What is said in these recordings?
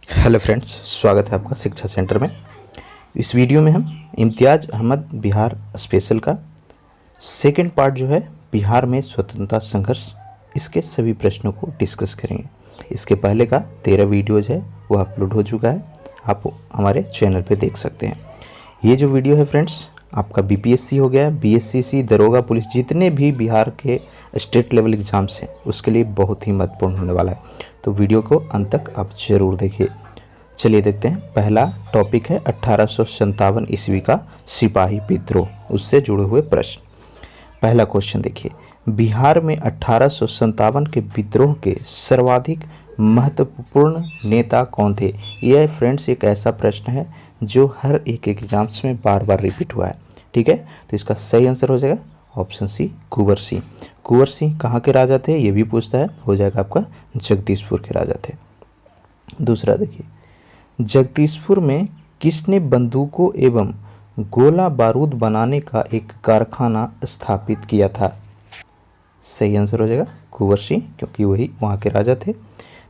Hello friends, स्वागत है आपका शिक्षा सेंटर में। इस वीडियो में हम इम्तियाज़ अहमद बिहार स्पेशल का सेकंड पार्ट जो है बिहार में स्वतंत्रता संघर्ष, इसके सभी प्रश्नों को डिस्कस करेंगे। इसके पहले का 13 वीडियोज़ है वो अपलोड हो चुका है, आप हमारे चैनल पे देख सकते हैं। ये जो वीडियो है फ्रेंड्स, आपका बीपीएससी हो गया, बीएससी, दरोगा, पुलिस, जितने भी बिहार के स्टेट लेवल एग्ज़ाम्स हैं उसके लिए बहुत ही महत्वपूर्ण होने वाला है, तो वीडियो को अंत तक आप ज़रूर देखिए। चलिए देखते हैं। पहला टॉपिक है 1857 ईस्वी का सिपाही विद्रोह, उससे जुड़े हुए प्रश्न। पहला क्वेश्चन देखिए, बिहार में 1857 के विद्रोह के सर्वाधिक महत्वपूर्ण नेता कौन थे? यह फ्रेंड्स एक ऐसा प्रश्न है जो हर एक एग्जाम्स में बार बार रिपीट हुआ है। ठीक है, तो इसका सही आंसर हो जाएगा ऑप्शन सी, कुंवर सिंह। कुंवर सिंह कहाँ के राजा थे ये भी पूछता है, हो जाएगा आपका जगदीशपुर के राजा थे। दूसरा देखिए, जगदीशपुर में किसने बंदूकों एवं गोला बारूद बनाने का एक कारखाना स्थापित किया था? सही आंसर हो जाएगा कुंवर सिंह, क्योंकि वही वहाँ के राजा थे।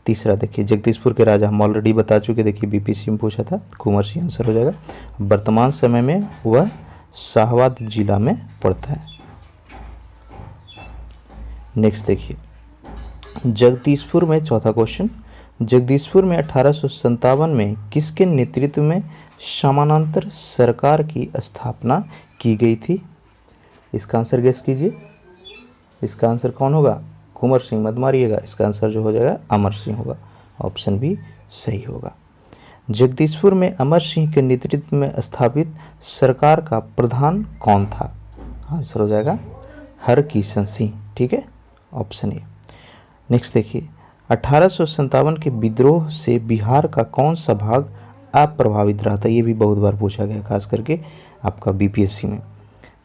तीसरा देखिए, जगदीशपुर के राजा हम ऑलरेडी बता चुके, देखिए बीपीसी में पूछा था, कुंवर सिंह आंसर हो जाएगा। वर्तमान समय में वह शाहबाद जिला में पड़ता है। नेक्स्ट देखिए, जगदीशपुर में चौथा क्वेश्चन, जगदीशपुर में 1857 में किसके नेतृत्व में समानांतर सरकार की स्थापना की गई थी? इसका आंसर गेस कीजिए। इसका आंसर कौन होगा? कुंवर सिंह मत मारिएगा, इसका आंसर जो हो जाएगा अमर सिंह होगा। ऑप्शन बी सही होगा। जगदीशपुर में अमर सिंह के नेतृत्व में स्थापित सरकार का प्रधान कौन था? आंसर हो जाएगा हरकिशन सिंह। ठीक है, ऑप्शन ए। नेक्स्ट देखिए, 1857 के विद्रोह से बिहार का कौन सा भाग अप्रभावित रहा था? ये भी बहुत बार पूछा गया, खास करके आपका बीपीएससी में।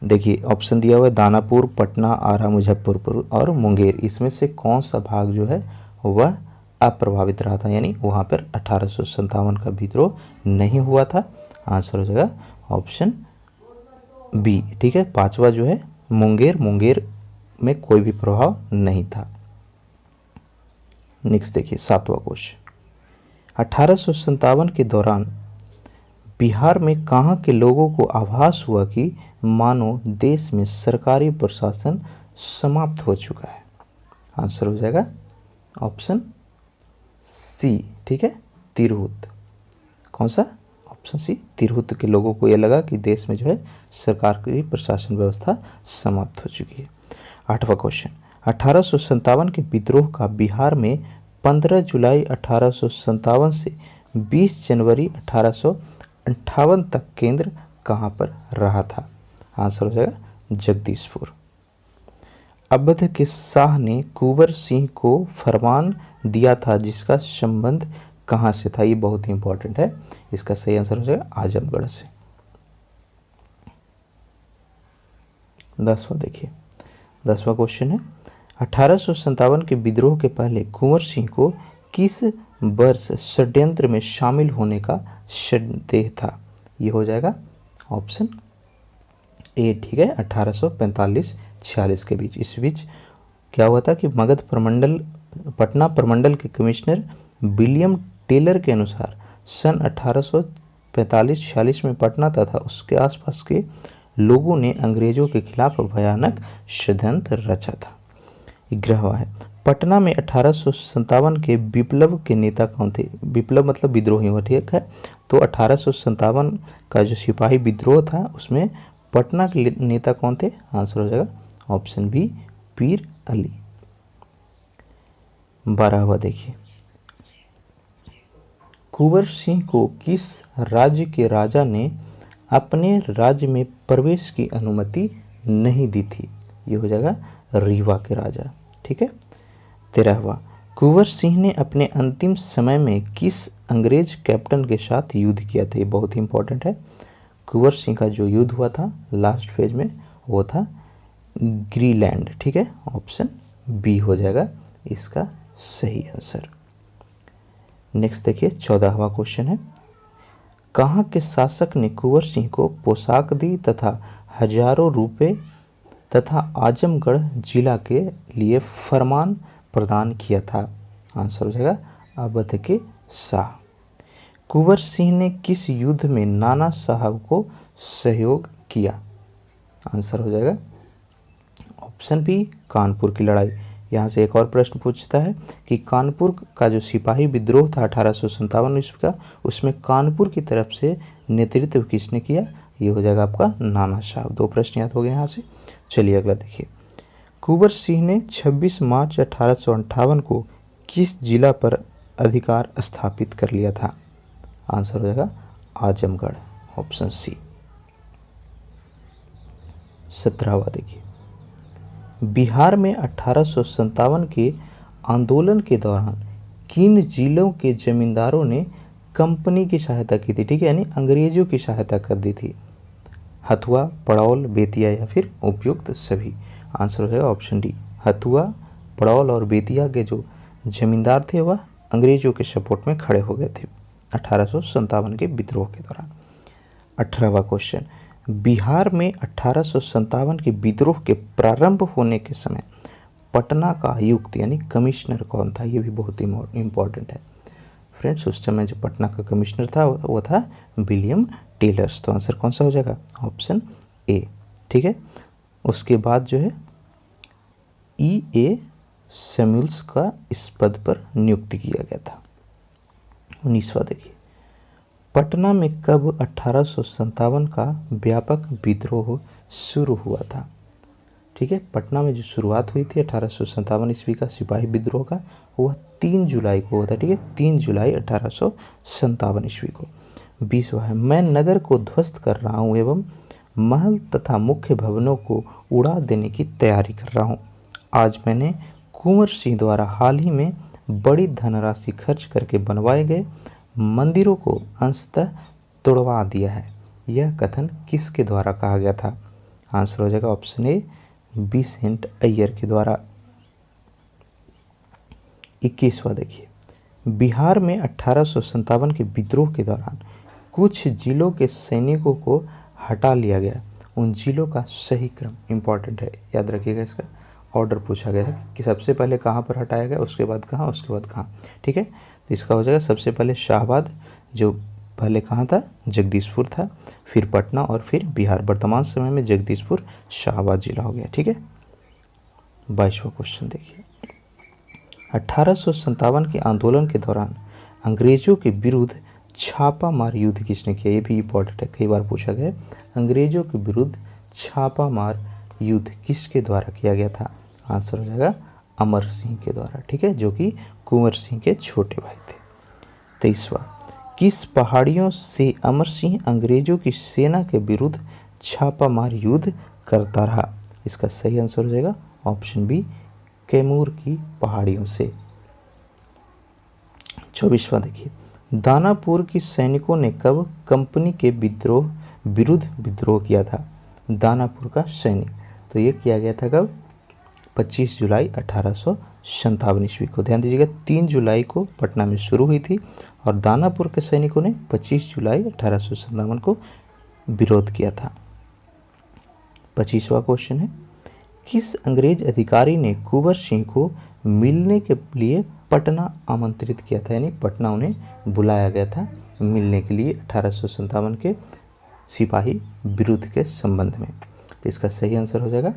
देखिए ऑप्शन दिया हुआ है दानापुर, पटना, आरा, मुजफ्फरपुर और मुंगेर। इसमें से कौन सा भाग जो है वह अप्रभावित रहा था, यानी वहाँ पर 1857 का विद्रोह नहीं हुआ था? आंसर हो जाएगा ऑप्शन बी। ठीक है, पांचवा जो है मुंगेर, मुंगेर में कोई भी प्रभाव नहीं था। नेक्स्ट देखिए, सातवां क्वेश्चन, 1857 के दौरान बिहार में कहाँ के लोगों को आभास हुआ कि मानो देश में सरकारी प्रशासन समाप्त हो चुका है? आंसर हो जाएगा ऑप्शन सी। ठीक है, तिरहुत। कौन सा? ऑप्शन सी, तिरहुत के लोगों को यह लगा कि देश में जो है सरकार की प्रशासन व्यवस्था समाप्त हो चुकी है। आठवां क्वेश्चन, 1857 के विद्रोह का बिहार में 15 जुलाई 1857 से 20 जनवरी 1858 तक केंद्र कहाँ पर रहा था? आंसर हो जाएगा जगदीशपुर। अवध के शाह ने कुंवर सिंह को फरमान दिया था जिसका संबंध कहाँ से था? ये बहुत ही इंपॉर्टेंट है, इसका सही आंसर हो जाएगा आजमगढ़ से। 10वां देखिए, 10वां क्वेश्चन है, 1857 के विद्रोह के पहले कुंवर सिंह को किस वर्ष षड्यंत्र में शामिल होने का संदेह था? ये हो जाएगा ऑप्शन ए। ठीक है, 1845-46 के बीच। इस बीच क्या हुआ था कि मगध प्रमंडल, पटना प्रमंडल के कमिश्नर विलियम टेलर के अनुसार सन 1845-46 में पटना तथा उसके आसपास के लोगों ने अंग्रेजों के खिलाफ भयानक षड्यंत्र रचा था। 11वां है, पटना में 1857 के विप्लव के नेता कौन थे? विप्लव मतलब विद्रोही हुआ, ठीक है, तो 1857 का जो सिपाही विद्रोह था उसमें पटना के नेता कौन थे? आंसर हो जाएगा ऑप्शन बी, पीर अली। 12वां देखिए, कुंवर सिंह को किस राज्य के राजा ने अपने राज्य में प्रवेश की अनुमति नहीं दी थी? ये हो जाएगा रीवा के राजा। ठीक है, 13वां, कुंवर सिंह ने अपने अंतिम समय में किस अंग्रेज कैप्टन के साथ युद्ध किया था? ये बहुत ही इंपॉर्टेंट है। कुंवर सिंह का जो युद्ध हुआ था लास्ट फेज में वो था ग्रीलैंड। ठीक है, ऑप्शन बी हो जाएगा इसका सही आंसर। नेक्स्ट देखिए, 14वां क्वेश्चन है, कहाँ के शासक ने कुंवर सिंह को पोशाक दी तथा हजारों रुपए तथा आजमगढ़ जिला के लिए फरमान प्रदान किया था? आंसर हो जाएगा अवध के शाह। कुंवर सिंह ने किस युद्ध में नाना साहब को सहयोग किया? आंसर हो जाएगा ऑप्शन बी, कानपुर की लड़ाई। यहाँ से एक और प्रश्न पूछता है कि कानपुर का जो सिपाही विद्रोह था 1857 ईस्वी का, उसमें कानपुर की तरफ से नेतृत्व किसने किया? ये हो जाएगा आपका नाना साहब। 2 प्रश्न याद हो गए यहाँ से। चलिए अगला देखिए। कुंवर सिंह ने 26 मार्च 1858 को किस जिला पर अधिकार स्थापित कर लिया था? आंसर हो जाएगा आजमगढ़, ऑप्शन सी। 17वां देखिए। बिहार में 1857 के आंदोलन के दौरान किन जिलों के जमींदारों ने कंपनी की सहायता की थी? ठीक है, यानी अंग्रेजों की सहायता कर दी थी। हथुआ, पड़ौल, बेतिया या फिर उपयुक्त सभी। आंसर हो जाएगा ऑप्शन डी। हथुआ, पड़ौल और बेतिया के जो जमींदार थे वह अंग्रेजों के सपोर्ट में खड़े हो गए थे 1857 के विद्रोह के दौरान। 18वां क्वेश्चन। बिहार में 1857 के विद्रोह के प्रारंभ होने के समय पटना का आयुक्त यानी कमिश्नर कौन था? ये भी बहुत ही इम्पोर्टेंट है फ्रेंड्स। उस समय जो पटना का कमिश्नर था वो था विलियम टेलर्स। तो आंसर कौन सा हो जाएगा? Option A. ठीक है, उसके बाद जो है E.A. सैमुअल्स का इस पद पर नियुक्त किया गया था। 19वां देखिए। पटना में कब 1857 का व्यापक विद्रोह शुरू हुआ था? ठीक है, पटना में जो शुरुआत हुई थी 1857 ईस्वी का सिपाही विद्रोह का, वह 3 जुलाई को हुआ था। ठीक है, 3 जुलाई 1857 ईस्वी को। 20वां है। मैं नगर को ध्वस्त कर रहा हूँ एवं महल तथा मुख्य भवनों को उड़ा देने की तैयारी कर रहा हूँ। आज मैंने कुंवर सिंह द्वारा हाल ही में बड़ी धनराशि खर्च करके बनवाए गए मंदिरों को अंशतः तोड़वा दिया है। यह कथन किसके द्वारा कहा गया था? आंसर हो जाएगा ऑप्शन ए, विसेंट अय्यर के द्वारा। 21वां देखिए। बिहार में 1857 के विद्रोह के दौरान कुछ जिलों के सैनिकों को हटा लिया गया। उन जिलों का सही क्रम इम्पॉर्टेंट है, याद रखिएगा। इसका ऑर्डर पूछा गया है कि सबसे पहले कहाँ पर हटाया गया, उसके बाद कहाँ, उसके बाद कहाँ। ठीक है, तो इसका हो जाएगा सबसे पहले शाहाबाद, जो पहले कहाँ था? जगदीशपुर था, फिर पटना और फिर बिहार। वर्तमान समय में जगदीशपुर शाहाबाद जिला हो गया। ठीक है, 22वां क्वेश्चन देखिए। 1857 के आंदोलन के दौरान अंग्रेजों के विरुद्ध छापा मार युद्ध किसने किया? ये भी इम्पोर्टेंट है, कई बार पूछा गया है। अंग्रेजों के विरुद्ध छापा मार युद्ध किसके द्वारा किया गया था? आंसर हो जाएगा अमर सिंह के द्वारा। ठीक है, जो कि कुंवर सिंह के छोटे भाई थे। 23वां। किस पहाड़ियों से अमर सिंह अंग्रेजों की सेना के विरुद्ध छापामार युद्ध करता रहा? इसका सही आंसर हो जाएगा ऑप्शन बी, कैमूर की पहाड़ियों से। 24वां देखिए। दानापुर की सैनिकों ने कब कंपनी के विरुद्ध विद्रोह किया था? दानापुर का सैनिक, तो ये किया गया था कब? 25 जुलाई 1857 ईस्वी को। ध्यान दीजिएगा, 3 जुलाई को पटना में शुरू हुई थी और दानापुर के सैनिकों ने 25 जुलाई 1857 को विरोध किया था। 25वां क्वेश्चन है। किस अंग्रेज अधिकारी ने कुंवर सिंह को मिलने के लिए पटना आमंत्रित किया था? यानी पटना उन्हें बुलाया गया था मिलने के लिए 1857 के सिपाही विरुद्ध के संबंध में। तो इसका सही आंसर हो जाएगा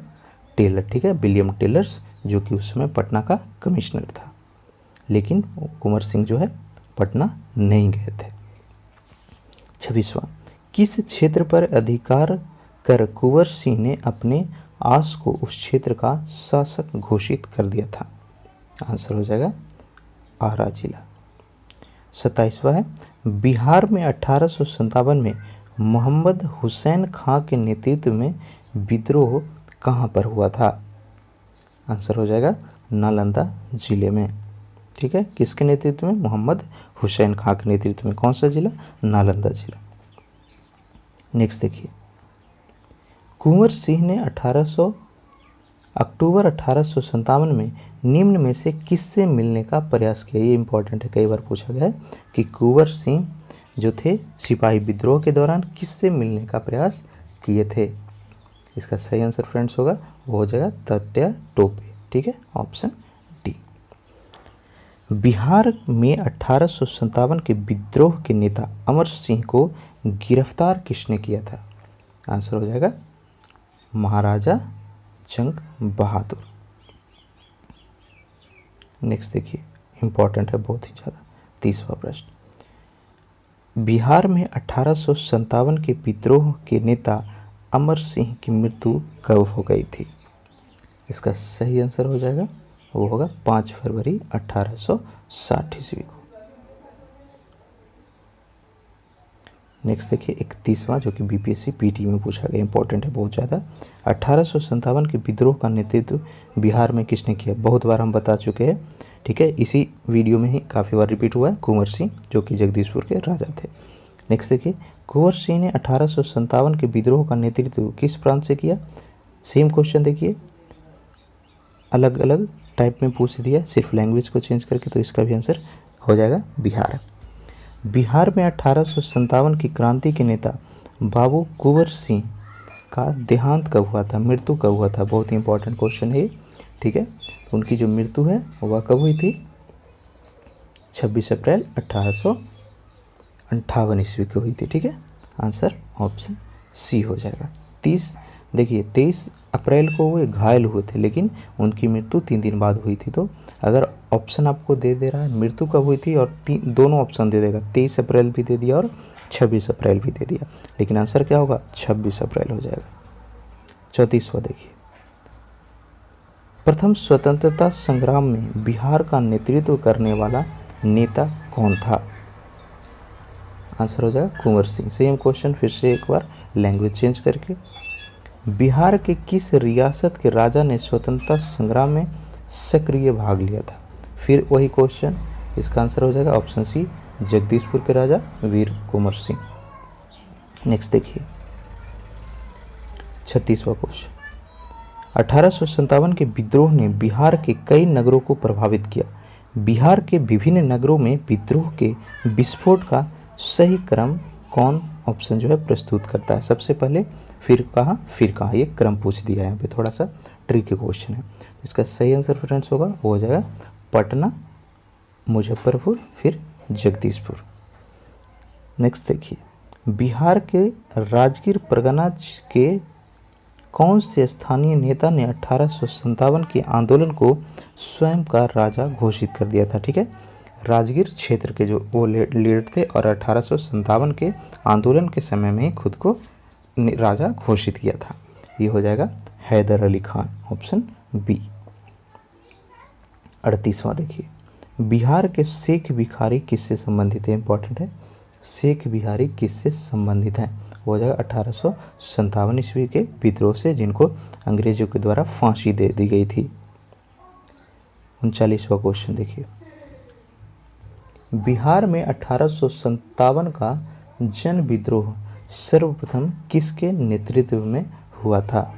टेलर। ठीक है, विलियम टेलर्स, जो कि उस समय पटना का कमिश्नर था, लेकिन कुंवर सिंह जो है पटना नहीं गए थे। 26वां। किस क्षेत्र पर अधिकार कर कुंवर सिंह ने अपने आस को उस क्षेत्र का शासक घोषित कर दिया था? आंसर हो जाएगा आरा जिला। 27वां है। बिहार में 1857 में मोहम्मद हुसैन खां के नेतृत्व में विद्रोह कहाँ पर हुआ था? आंसर हो जाएगा नालंदा जिले में। ठीक है, किसके नेतृत्व में? मोहम्मद हुसैन खां के नेतृत्व में। कौन सा जिला? नालंदा जिला। नेक्स्ट देखिए। कुंवर सिंह ने अक्टूबर 1857 में निम्न में से किससे मिलने का प्रयास किया? ये इंपॉर्टेंट है, कई बार पूछा गया है कि कुंवर सिंह जो थे सिपाही विद्रोह के दौरान किससे मिलने का प्रयास किए थे? इसका सही आंसर फ्रेंड्स होगा, वो हो जाएगा तात्या टोपे। ठीक है, ऑप्शन डी। बिहार में 1857 के विद्रोह के नेता अमर सिंह को गिरफ्तार किसने किया था? आंसर हो जाएगा महाराजा जंग बहादुर। नेक्स्ट देखिए, इंपॉर्टेंट है बहुत ही ज़्यादा। 30वां प्रश्न, बिहार में 1857 के विद्रोह के नेता अमर सिंह की मृत्यु कब हो गई थी? इसका सही आंसर हो जाएगा, वो होगा 5 फरवरी 1860 ईस्वी को। नेक्स्ट देखिए 31वां, जो कि बीपीएससी पीटी में पूछा गया, इंपॉर्टेंट है बहुत ज़्यादा। 1857 के विद्रोह का नेतृत्व बिहार में किसने किया? बहुत बार हम बता चुके हैं, ठीक है, इसी वीडियो में ही काफ़ी बार रिपीट हुआ है, कुंवर सिंह, जो कि जगदीशपुर के राजा थे। नेक्स्ट देखिए, कुंवर सिंह ने 1857 के विद्रोह का नेतृत्व किस प्रांत से किया? सेम क्वेश्चन देखिए, अलग अलग टाइप में पूछ दिया, सिर्फ लैंग्वेज को चेंज करके, तो इसका भी आंसर हो जाएगा बिहार। बिहार में 1857 की क्रांति के नेता बाबू कुंवर सिंह का देहांत कब हुआ था, मृत्यु कब हुआ था? बहुत ही इंपॉर्टेंट क्वेश्चन है, ठीक है। तो उनकी जो मृत्यु है वह कब हुई थी? 26 अप्रैल 1858 ईस्वी को हुई थी, ठीक है। आंसर ऑप्शन सी हो जाएगा। 23 अप्रैल को वो घायल हुए थे, लेकिन उनकी मृत्यु 3 दिन बाद हुई थी। तो अगर ऑप्शन आपको दे दे रहा है मृत्यु कब हुई थी, और दोनों ऑप्शन दे देगा, 23 अप्रैल भी दे दिया और 26 अप्रैल भी दे दिया, लेकिन आंसर क्या होगा? 26 अप्रैल हो जाएगा। 34वां देखिए, प्रथम स्वतंत्रता संग्राम में बिहार का नेतृत्व करने वाला नेता कौन था? आंसर हो जाएगा कुंवर सिंह। सेम क्वेश्चन फिर से एक बार लैंग्वेज चेंज करके, बिहार के किस रियासत के राजा ने स्वतंत्रता संग्राम में सक्रिय भाग लिया था? फिर वही क्वेश्चन, इसका आंसर हो जाएगा ऑप्शन सी, जगदीशपुर के राजा वीर कुंवर सिंह। नेक्स्ट देखिए 36वां क्वेश्चन, 1857 के विद्रोह ने बिहार के कई नगरों को प्रभावित किया। बिहार के विभिन्न नगरों में विद्रोह के विस्फोट का सही क्रम कौन ऑप्शन जो है प्रस्तुत करता है? सबसे पहले, फिर कहाँ, ये क्रम पूछ दिया है, यहाँ पे थोड़ा सा ट्रिकी क्वेश्चन है। इसका सही आंसर फ्रेंड्स होगा, वो हो जाएगा पटना, मुजफ्फरपुर, फिर जगदीशपुर। नेक्स्ट देखिए, बिहार के राजगीर परगना के कौन से स्थानीय नेता ने 1857 के आंदोलन को स्वयं का राजा घोषित कर दिया था? ठीक है, राजगीर क्षेत्र के जो वो लीडर थे और 1857 के आंदोलन के समय में ही खुद को राजा घोषित किया था। ये हो जाएगा हैदर अली खान, ऑप्शन बी। 38वां देखिए, बिहार के शेख भिखारी किससे संबंधित है? इंपॉर्टेंट है, शेख भिखारी किससे संबंधित हैं? हो जाएगा 1857 ईस्वी के विद्रोह से, जिनको अंग्रेजों के द्वारा फांसी दे दी गई थी। 39वां क्वेश्चन देखिए, बिहार में 1857 का जन विद्रोह सर्वप्रथम किसके नेतृत्व में हुआ था?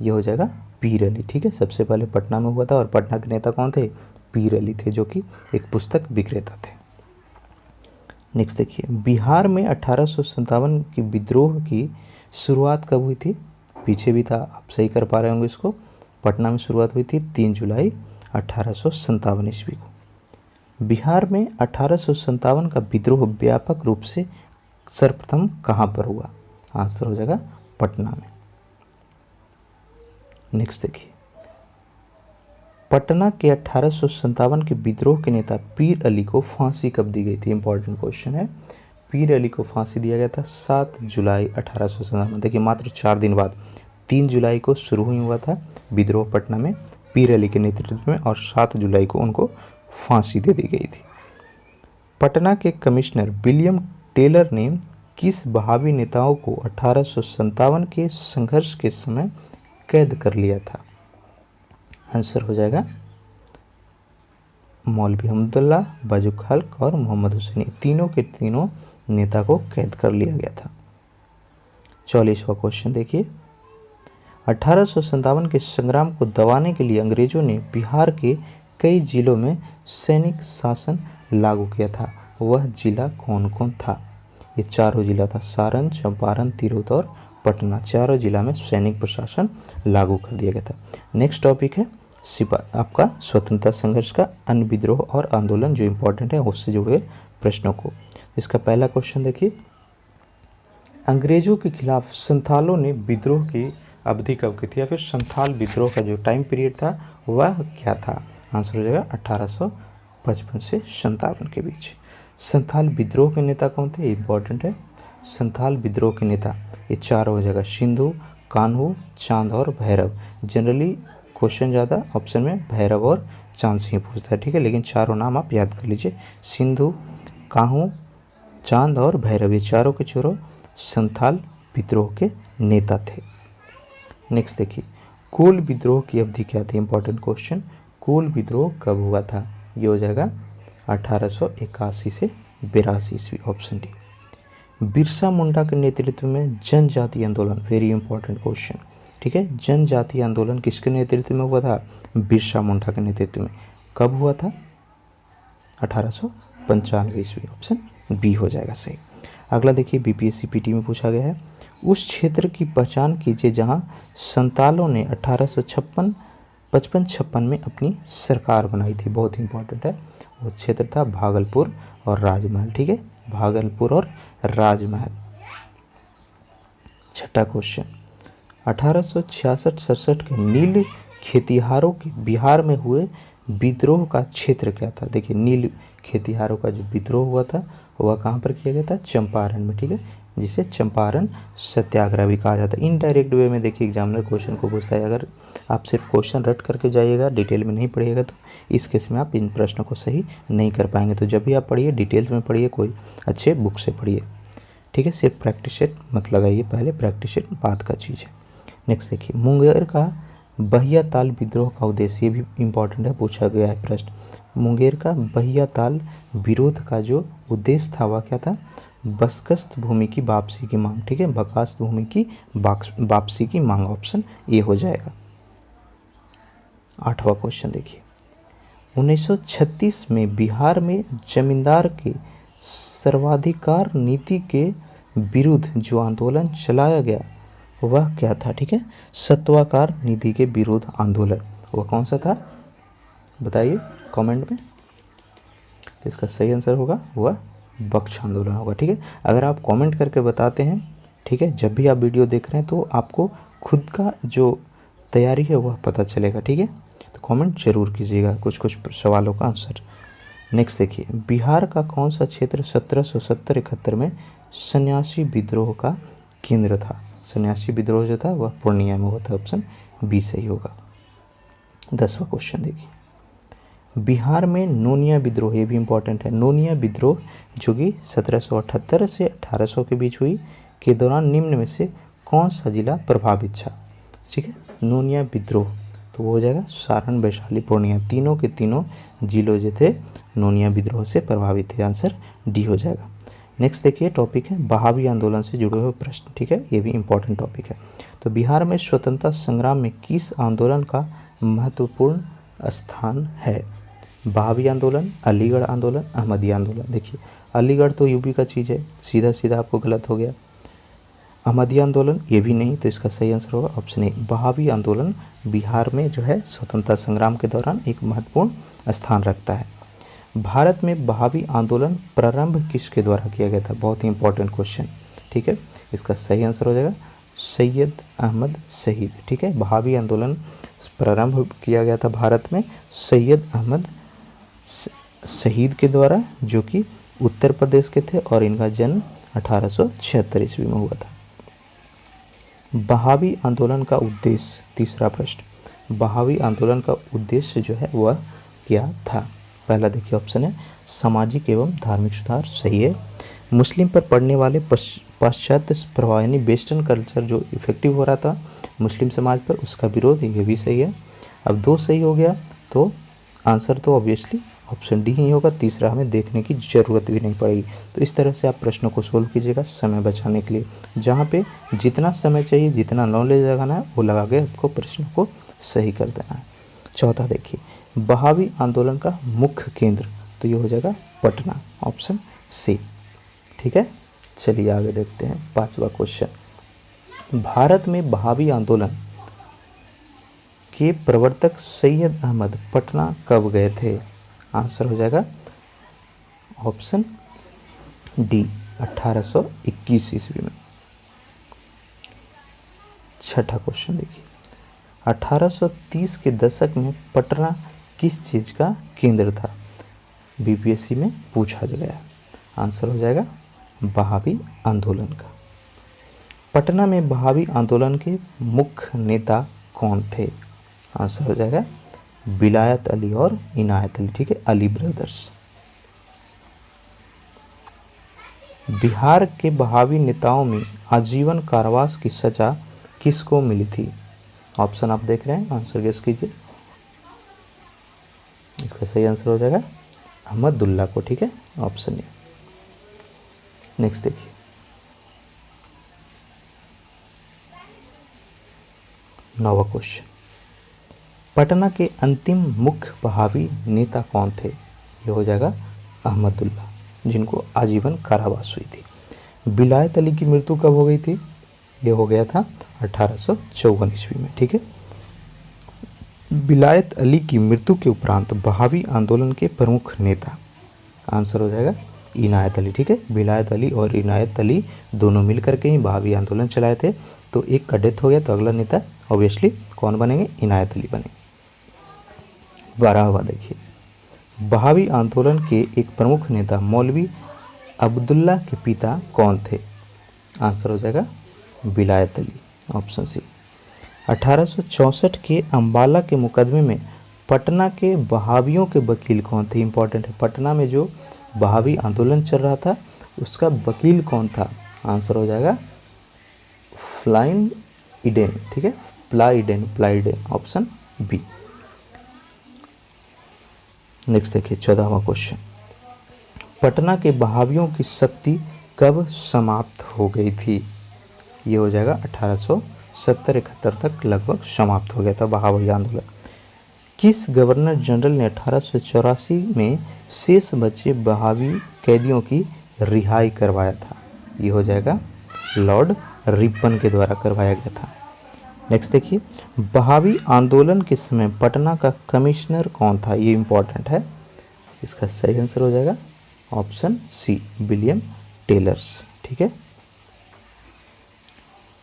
ये हो जाएगा पीर अली। ठीक है, सबसे पहले पटना में हुआ था और पटना के नेता कौन थे? पीर अली थे, जो कि एक पुस्तक विक्रेता थे। नेक्स्ट देखिए, बिहार में 1857 की विद्रोह की शुरुआत कब हुई थी? पीछे भी था, आप सही कर पा रहे होंगे इसको। पटना में शुरुआत हुई थी 3 जुलाई 1857 ईस्वी को। बिहार में 1857 का विद्रोह व्यापक रूप से सर्वप्रथम कहाँ पर हुआ? आंसर हो जाएगा पटना में। नेक्स्ट देखिए, पटना के 1857 के विद्रोह के नेता पीर अली को फांसी कब दी गई थी? इंपॉर्टेंट क्वेश्चन है। पीर अली को फांसी दिया गया था 7 जुलाई 1857। देखिए, मात्र 4 दिन बाद 3 जुलाई को शुरू हुआ था विद्रोह पटना में पीर अली के नेतृत्व में, और 7 जुलाई को उनको फांसी दे दी गई थी। पटना के कमिश्नर विलियम टेलर ने किस बहावी नेताओं को 1857 के संघर्ष के समय कैद कर लिया था? आंसर हो जाएगा मौलवी अहमदुल्ला, बाजू खाल्क और मोहम्मद हुसैन। तीनों के तीनों नेता को कैद कर लिया गया था। 44वां क्वेश्चन देखिए, 1857 के संग्राम को दबाने के लिए अंग्रेजों ने बिहार के कई जिलों में सैनिक शासन लागू किया था। वह जिला कौन कौन था? ये चारों जिला था, सारण, चंपारण, तिरहुत और पटना। चारों जिला में सैनिक प्रशासन लागू कर दिया गया था। नेक्स्ट टॉपिक है आपका स्वतंत्रता संघर्ष का अन्य विद्रोह और आंदोलन जो इम्पोर्टेंट है उससे जुड़े प्रश्नों को। इसका पहला क्वेश्चन देखिए, अंग्रेजों के खिलाफ संथालों ने विद्रोह की अवधि कब की थी, या फिर संथाल विद्रोह का जो टाइम पीरियड था वह क्या था। आंसर हो जाएगा 1855 से 57 के बीच। संथाल विद्रोह के नेता कौन थे, इंपॉर्टेंट है। संथाल विद्रोह के नेता ये चार हो जाएगा, सिंधु, कान्हू, चांद और भैरव। जनरली क्वेश्चन ज़्यादा ऑप्शन में भैरव और चांद से ही पूछता है, ठीक है, लेकिन चारों नाम आप याद कर लीजिए। सिंधु, कान्हू, चांद और भैरव, ये चारों के चारों संथाल विद्रोह के नेता थे। नेक्स्ट देखिए, कोल विद्रोह की अवधि क्या थी, इंपॉर्टेंट क्वेश्चन। कोल विद्रोह कब हुआ था, ये हो जाएगा 1881 से 82 ईस्वी, ऑप्शन डी। बिरसा मुंडा के नेतृत्व में जनजाति आंदोलन, वेरी इंपॉर्टेंट क्वेश्चन, ठीक है। जनजाति आंदोलन किसके नेतृत्व में हुआ था, बिरसा मुंडा के नेतृत्व में। कब हुआ था, 1895 ईस्वी, ऑप्शन बी हो जाएगा सही। अगला देखिए, बीपीएससी पीटी में पूछा गया है, उस क्षेत्र की पहचान कीजिए जहां संतालों ने 1855 में अपनी सरकार बनाई थी। बहुत इंपॉर्टेंट है, वो क्षेत्र था भागलपुर और राजमहल, ठीक है, भागलपुर और राजमहल। छठा क्वेश्चन, 1866-67 के नील खेतिहारों के बिहार में हुए विद्रोह का क्षेत्र क्या था। देखिए, नील खेतिहारों का जो विद्रोह हुआ था वह कहाँ पर किया गया था, चंपारण में, ठीक है, जिसे चंपारण सत्याग्रह भी कहा जाता है। इनडायरेक्ट वे में देखिए एग्जामिनर क्वेश्चन को पूछता है, अगर आप सिर्फ क्वेश्चन रट करके जाइएगा, डिटेल में नहीं पढ़िएगा, तो इस केस में आप इन प्रश्नों को सही नहीं कर पाएंगे। तो जब भी आप पढ़िए डिटेल्स में पढ़िए, कोई अच्छे बुक से पढ़िए, ठीक है, सिर्फ प्रैक्टिस सेट मत लगाइए, पहले प्रैक्टिस सेट बाद का चीज़ है। नेक्स्ट देखिए, मुंगेर का बहिया ताल विद्रोह का उद्देश्य, ये भी इम्पॉर्टेंट है, पूछा गया है प्रश्न। मुंगेर का बहिया ताल विरोध का जो उद्देश्य था वह क्या था, बरखास्त भूमि की वापसी की मांग, ठीक है, बरखास्त भूमि की वापसी की मांग, ऑप्शन ए हो जाएगा। आठवां क्वेश्चन देखिए, 1936 में बिहार में जमींदार के सर्वाधिकार नीति के विरुद्ध जो आंदोलन चलाया गया वह क्या था, ठीक है, सत्वाकार नीति के विरुद्ध आंदोलन, वह कौन सा था, बताइए कमेंट में। तो इसका सही आंसर होगा वह बख्श आंदोलन होगा, ठीक है। अगर आप कमेंट करके बताते हैं, ठीक है, जब भी आप वीडियो देख रहे हैं तो आपको खुद का जो तैयारी है वह पता चलेगा, ठीक है, तो कमेंट जरूर कीजिएगा कुछ कुछ सवालों का आंसर। नेक्स्ट देखिए, बिहार का कौन सा क्षेत्र 1770-71 में सन्यासी विद्रोह का केंद्र था। सन्यासी विद्रोह जो था वह पूर्णिया में हुआ था, ऑप्शन बी सही होगा। 10वां क्वेश्चन देखिए, बिहार में नोनिया विद्रोह, ये भी इंपॉर्टेंट है, नोनिया विद्रोह जो कि 1778 से 1800 के बीच हुई, के दौरान निम्न में से कौन सा जिला प्रभावित था, ठीक है, नोनिया विद्रोह, तो वो हो जाएगा सारण, वैशाली, पूर्णिया, तीनों के तीनों जिलों जो थे नोनिया विद्रोह से प्रभावित थे, आंसर डी हो जाएगा। नेक्स्ट देखिए, टॉपिक है बहावी आंदोलन से जुड़े हुए प्रश्न, ठीक है, ये भी इंपॉर्टेंट टॉपिक है। तो बिहार में स्वतंत्रता संग्राम में किस आंदोलन का महत्वपूर्ण स्थान है, बहावी आंदोलन, अलीगढ़ आंदोलन, अहमदी आंदोलन। देखिए, अलीगढ़ तो यूपी का चीज़ है, सीधा सीधा आपको गलत हो गया। अहमदी आंदोलन ये भी नहीं, तो इसका सही आंसर होगा ऑप्शन ए, बहावी आंदोलन बिहार में जो है स्वतंत्रता संग्राम के दौरान एक महत्वपूर्ण स्थान रखता है। भारत में बहावी आंदोलन प्रारंभ किसके द्वारा किया गया था, बहुत ही इंपॉर्टेंट क्वेश्चन, ठीक है, इसका सही आंसर हो जाएगा सैयद अहमद शहीद, ठीक है, बहावी आंदोलन प्रारंभ किया गया था भारत में सैयद अहमद शहीद के द्वारा, जो कि उत्तर प्रदेश के थे, और इनका जन्म 1876 ईस्वी में हुआ था। बहावी आंदोलन का उद्देश्य, तीसरा प्रश्न, बहावी आंदोलन का उद्देश्य जो है वह क्या था। पहला देखिए ऑप्शन है सामाजिक एवं धार्मिक सुधार, सही है। मुस्लिम पर पड़ने वाले पाश्चात्य प्रभाव यानी वेस्टर्न कल्चर जो इफेक्टिव हो रहा था मुस्लिम समाज पर, उसका विरोध, ये भी सही है। अब दो सही हो गया तो आंसर तो ऑब्वियसली ऑप्शन डी ही होगा, तीसरा हमें देखने की ज़रूरत भी नहीं पड़ेगी। तो इस तरह से आप प्रश्नों को सोल्व कीजिएगा समय बचाने के लिए, जहाँ पे जितना समय चाहिए, जितना नॉलेज लगाना है वो लगा के आपको प्रश्नों को सही कर देना है। चौथा देखिए, बहावी आंदोलन का मुख्य केंद्र, तो ये हो जाएगा पटना, ऑप्शन सी, ठीक है। चलिए आगे देखते हैं 5वां क्वेश्चन, भारत में बहावी आंदोलन के प्रवर्तक सैयद अहमद पटना कब गए थे? आंसर हो जाएगा ऑप्शन डी 1821 ईस्वी में। छठा क्वेश्चन देखिए, 1830 के दशक में पटना किस चीज का केंद्र था? बीपीएससी में पूछा गया। आंसर हो जाएगा बहावी आंदोलन का। पटना में बहावी आंदोलन के मुख्य नेता कौन थे? आंसर हो जाएगा विलायत अली और इनायत अली, ठीक है, अली ब्रदर्स। बिहार के बहावी नेताओं में आजीवन कारावास की सजा किसको मिली थी? ऑप्शन आप देख रहे हैं, आंसर गेस कीजिए। इसका सही आंसर हो जाएगा अहमदुल्ला को, ठीक है, ऑप्शन ए। नेक्स्ट देखिए, नौवां क्वेश्चन, पटना के अंतिम मुख्य बहावी नेता कौन थे? ये हो जाएगा अहमदुल्ला, जिनको आजीवन कारावास हुई थी। विलायत अली की मृत्यु कब हो गई थी? ये हो गया था 1854 ईस्वी में, ठीक है। विलायत अली की मृत्यु के उपरांत बहावी आंदोलन के प्रमुख नेता, आंसर हो जाएगा इनायत अली, ठीक है। विलायत अली और इनायत अली दोनों मिलकर के ही बहावी आंदोलन चलाए थे। तो एक का डेथ हो गया तो अगला नेता ऑब्वियसली कौन बनेंगे? इनायत अली बनेंगे। 12वां देखिए, बहावी आंदोलन के एक प्रमुख नेता मौलवी अब्दुल्ला के पिता कौन थे? आंसर हो जाएगा विलायत अली, ऑप्शन सी। 1864 के अम्बाला के मुकदमे में पटना के बहावियों के वकील कौन थे? इंपॉर्टेंट है, पटना में जो बहावी आंदोलन चल रहा था उसका वकील कौन था? आंसर हो जाएगा फ्लाइन इडेन, ठीक है, प्लाइडेन, ऑप्शन बी। नेक्स्ट देखिए 14वां क्वेश्चन, पटना के बहावियों की शक्ति कब समाप्त हो गई थी? ये हो जाएगा 1870-71 तक लगभग समाप्त हो गया था बहावी आंदोलन। किस गवर्नर जनरल ने 1884 में शेष बचे बहावी कैदियों की रिहाई करवाया था? ये हो जाएगा लॉर्ड रिपन के द्वारा करवाया गया था। नेक्स्ट देखिए, बहावी आंदोलन के समय पटना का कमिश्नर कौन था? ये इंपॉर्टेंट है, इसका सही आंसर हो जाएगा ऑप्शन सी विलियम टेलर्स, ठीक है।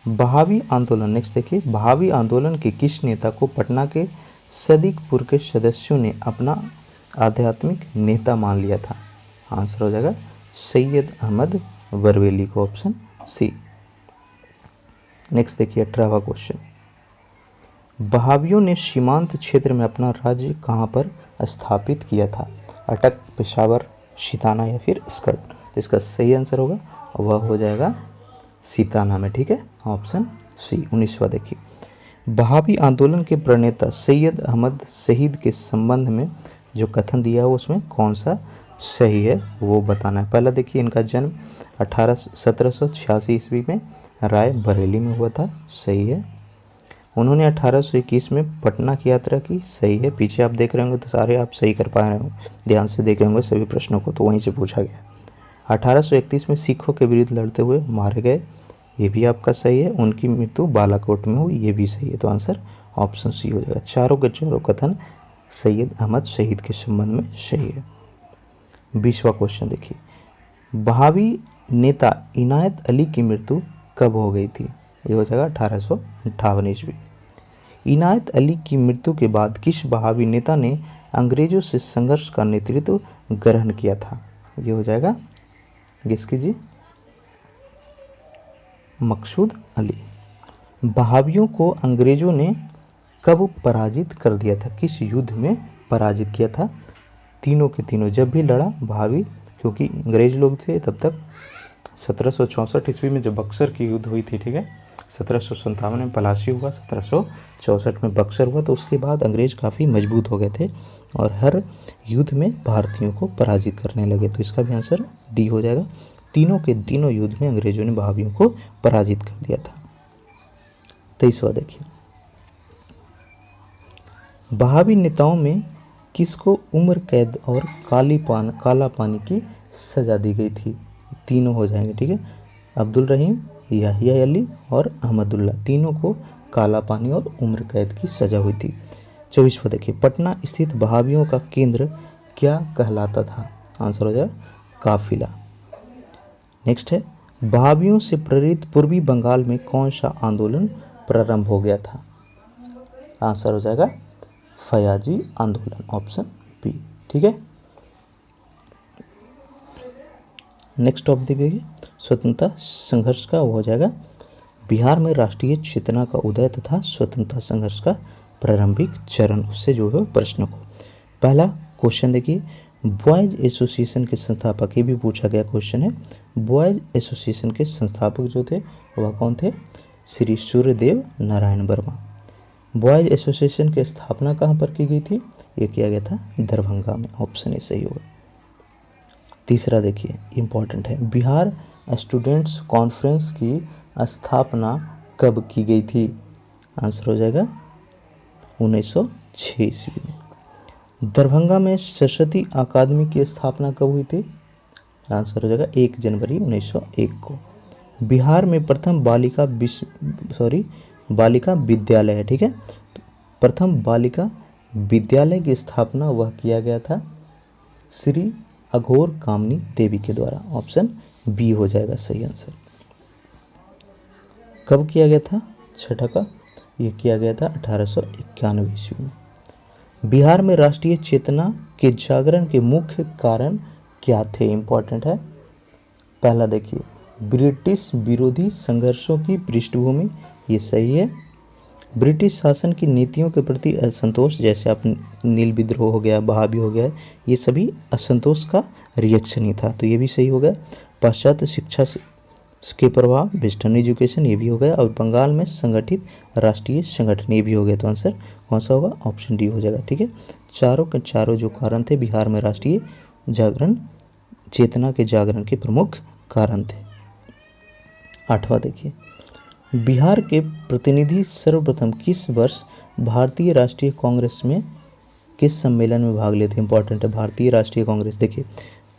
बहावी आंदोलन, नेक्स्ट देखिए, बहावी आंदोलन के किस नेता को पटना के सदीकपुर के सदस्यों ने अपना आध्यात्मिक नेता मान लिया था? आंसर हो जाएगा सैयद अहमद बरेलवी को, ऑप्शन सी। नेक्स्ट देखिए 18वां क्वेश्चन, बहावियों ने सीमांत क्षेत्र में अपना राज्य कहाँ पर स्थापित किया था? अटक, पेशावर, सिताना या फिर स्कर्ट? तो इसका सही आंसर होगा वह हो जाएगा सिताना में, ठीक है, ऑप्शन सी। 19वां देखिए, बहावी आंदोलन के प्रणेता सैयद अहमद शहीद के संबंध में जो कथन दिया है उसमें कौन सा सही है वो बताना है। पहला देखिए, इनका जन्म 1786 ईस्वी में राय बरेली में हुआ था, सही है। उन्होंने 1821 में पटना की यात्रा की, सही है। पीछे आप देख रहे होंगे तो सारे आप सही कर पा रहे होंगे, ध्यान से देखे होंगे सभी प्रश्नों को, तो वहीं से पूछा गया। 1831 में सिखों के विरुद्ध लड़ते हुए मारे गए, ये भी आपका सही है। उनकी मृत्यु बालाकोट में हुई, ये भी सही है। तो आंसर ऑप्शन सी हो जाएगा। चारों के चारों कथन सैयद अहमद शहीद के संबंध में सही है। 20वां क्वेश्चन देखिए, बहावी नेता इनायत अली की मृत्यु कब हो गई थी? ये हो जाएगा 1858 ईस्वी। इनायत अली की मृत्यु के बाद किस बहावी नेता ने अंग्रेजों से संघर्ष का नेतृत्व ग्रहण किया था? ये हो जाएगा, गेस कीजिए, मकसूद अली। बहावियों को अंग्रेजों ने कब पराजित कर दिया था? किस युद्ध में पराजित किया था? तीनों के तीनों जब भी लड़ा बहावी, क्योंकि अंग्रेज लोग थे तब तक। 1764 ईस्वी में जब बक्सर की युद्ध हुई थी, ठीक है, 1757 में पलासी हुआ, 1764 में बक्सर हुआ, तो उसके बाद अंग्रेज काफ़ी मजबूत हो गए थे और हर युद्ध में भारतीयों को पराजित करने लगे। तो इसका भी आंसर डी हो जाएगा। तीनों के तीनों युद्ध में अंग्रेजों ने बहावियों को पराजित कर दिया था। 23वां देखिए, बहावी नेताओं में किसको उम्र कैद और काला पानी की सजा दी गई थी? तीनों हो जाएंगे, ठीक है। अब्दुल रहीम, याहिया अली और अहमदुल्ला, तीनों को काला पानी और उम्र कैद की सजा हुई थी। 24वां देखिए, पटना स्थित बहावियों का केंद्र क्या कहलाता था? आंसर हो जाएगा काफिला। नेक्स्ट है, बहावियों से प्रेरित पूर्वी बंगाल में कौन सा आंदोलन प्रारंभ हो गया था? आंसर हो जाएगा फयाजी आंदोलन, ऑप्शन बी। ठीक है, नेक्स्ट टॉपिक देखिए स्वतंत्रता संघर्ष का, वो हो जाएगा बिहार में राष्ट्रीय चेतना का उदय तथा स्वतंत्रता संघर्ष का प्रारंभिक चरण, उससे जुड़े प्रश्नों को। पहला क्वेश्चन देखिए, बॉयज एसोसिएशन के संस्थापक, ये भी पूछा गया क्वेश्चन है। बॉयज एसोसिएशन के संस्थापक जो थे वह कौन थे? श्री सूर्यदेव नारायण वर्मा। बॉयज एसोसिएशन की स्थापना कहाँ पर की गई थी? ये किया गया था दरभंगा में, ऑप्शन ए सही होगा। तीसरा देखिए इंपॉर्टेंट है, बिहार स्टूडेंट्स कॉन्फ्रेंस की स्थापना कब की गई थी? आंसर हो जाएगा 1906 ईस्वी में। दरभंगा में सरस्वती अकादमी की स्थापना कब हुई थी? आंसर हो जाएगा 1 जनवरी 1901 को। बिहार में प्रथम बालिका विद्यालय है, ठीक है, तो प्रथम बालिका विद्यालय की स्थापना वह किया गया था श्री अघोर कामनी देवी के द्वारा, ऑप्शन बी हो जाएगा सही आंसर। कब किया गया था? छठा का ये किया गया था 1891 ईस्वी में। बिहार में राष्ट्रीय चेतना के जागरण के मुख्य कारण क्या थे? इंपॉर्टेंट है। पहला देखिए, ब्रिटिश विरोधी संघर्षों की पृष्ठभूमि, ये सही है। ब्रिटिश शासन की नीतियों के प्रति असंतोष, जैसे आप नील विद्रोह हो गया, बहावी हो गया, ये सभी असंतोष का रिएक्शन ही था, तो ये भी सही हो गया। पाश्चात्य शिक्षा के प्रभाव, वेस्टर्न एजुकेशन, ये भी हो गया। और बंगाल में संगठित राष्ट्रीय संगठन, ये भी हो गया। तो आंसर कौन सा होगा? ऑप्शन डी हो जाएगा। ठीक है, चारों के चारों जो कारण थे बिहार में राष्ट्रीय जागरण, चेतना के जागरण के प्रमुख कारण थे। 8वां देखिए, बिहार के प्रतिनिधि सर्वप्रथम किस वर्ष भारतीय राष्ट्रीय कांग्रेस में किस सम्मेलन में भाग लेते? इंपॉर्टेंट है, भारतीय राष्ट्रीय कांग्रेस। देखिए,